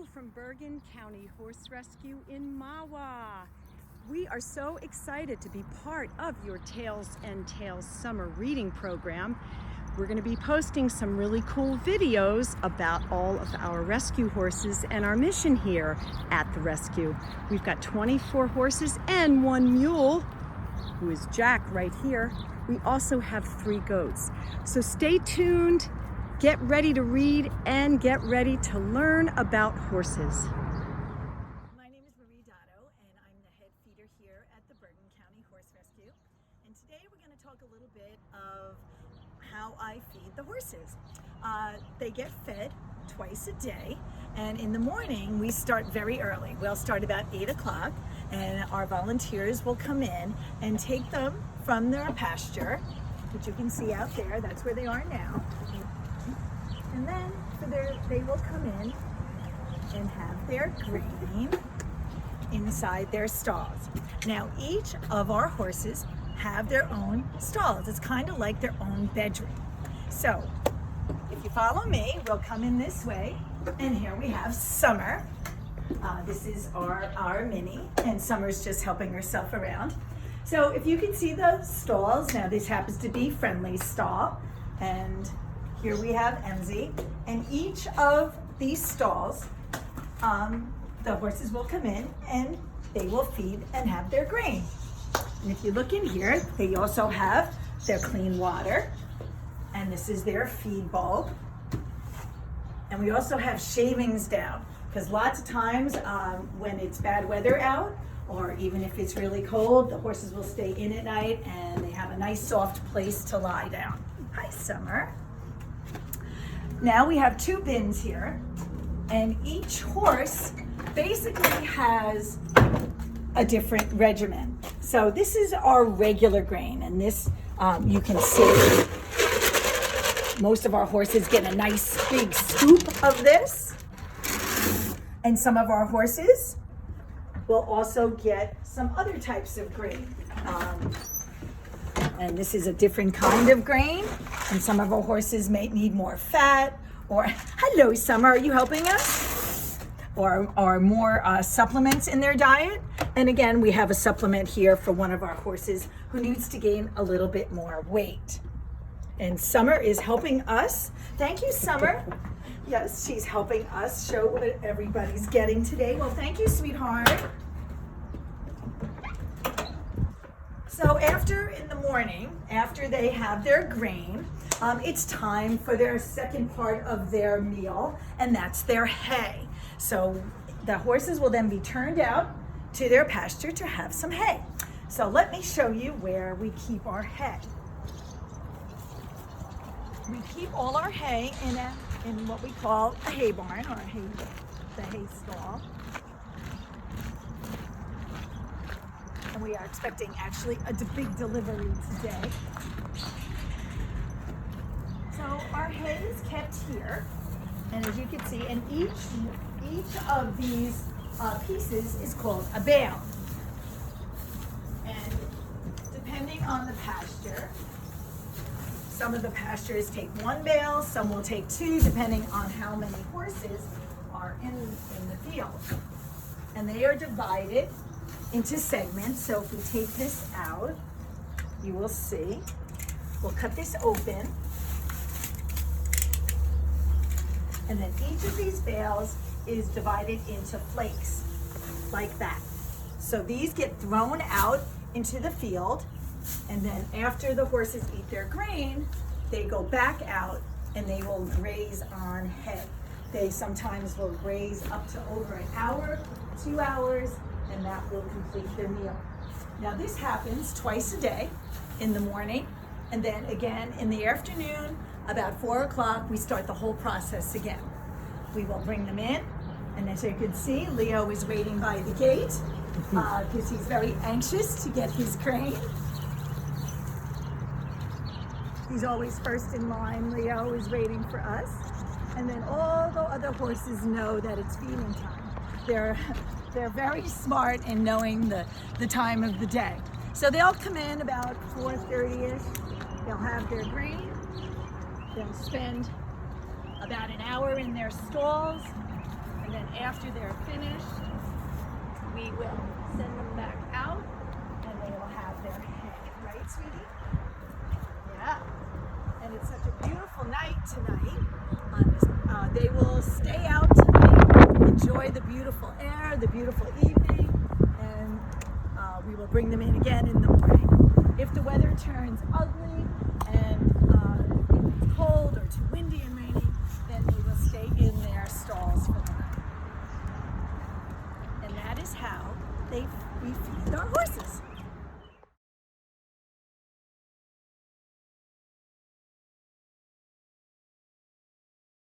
Hello from Bergen County Horse Rescue in Mahwah. We are so excited to be part of your Tails and Tales summer reading program. We're going to be posting some really cool videos about all of our rescue horses and our mission here at the rescue. We've got 24 horses and 1 mule, who is Jack right here. We also have 3 goats. So stay tuned, get ready to read, and get ready to learn about horses. My name is Marie Dotto, and I'm the head feeder here at the Bergen County Horse Rescue. And today we're going to talk a little bit of how I feed the horses. They get fed twice a day, and in the morning we start very early. We'll start about 8 o'clock, and our volunteers will come in and take them from their pasture, which you can see out there. That's where they are now. And then they will come in and have their grain inside their stalls. Now, each of our horses have their own stalls. It's kind of like their own bedroom. So if you follow me, we'll come in this way, and here we have Summer. This is our Minnie, and Summer's just helping herself around. So if you can see the stalls, now this happens to be Friendly's stall, and here we have Emzy, and each of these stalls, the horses will come in and they will feed and have their grain. And if you look in here, they also have their clean water, and this is their feed bowl. And we also have shavings down, because lots of times when it's bad weather out, or even if it's really cold, the horses will stay in at night and they have a nice soft place to lie down. Hi, Summer. Now we have 2 bins here, and each horse basically has a different regimen. So this is our regular grain, and this you can see most of our horses get a nice big scoop of this, and some of our horses will also get some other types of grain. And this is a different kind of grain, and some of our horses may need more fat, or hello Summer, are you helping us? Or more supplements in their diet. And again, we have a supplement here for one of our horses who needs to gain a little bit more weight. And Summer is helping us. Thank you, Summer. Yes, she's helping us show what everybody's getting today. Well, thank you, sweetheart. So in the morning, after they have their grain, it's time for their second part of their meal, and that's their hay. So the horses will then be turned out to their pasture to have some hay. So let me show you where we keep our hay. We keep all our hay in what we call a hay barn, or the hay stall. And we are expecting actually a big delivery today. So our hay is kept here, and as you can see, and each of these pieces is called a bale. And depending on the pasture, some of the pastures take 1 bale, some will take 2, depending on how many horses are in the field. And they are divided into segments. So if we take this out, you will see, we'll cut this open, and then each of these bales is divided into flakes like that. So these get thrown out into the field, and then after the horses eat their grain, they go back out and they will graze on hay. They sometimes will graze up to over an hour, 2 hours, and that will complete their meal. Now this happens twice a day, in the morning, and then again in the afternoon. About 4 o'clock, we start the whole process again. We will bring them in, and as you can see, Leo is waiting by the gate because he's very anxious to get his grain. He's always first in line. Leo is waiting for us, and then all the other horses know that it's feeding time. They're very smart in knowing the time of the day. So they'll come in about 4:30ish. They'll have their grain. They'll spend about an hour in their stalls, and And then after they're finished, we will send them back out and they will have their hay. Right, sweetie? Yeah. And it's such a beautiful night tonight. They will stay out tonight, enjoy the beautiful air, the beautiful evening, and we will bring them in again in the morning. If the weather turns ugly and if it's cold or too windy and rainy, then they will stay in their stalls for the night. And that is how we feed our horses.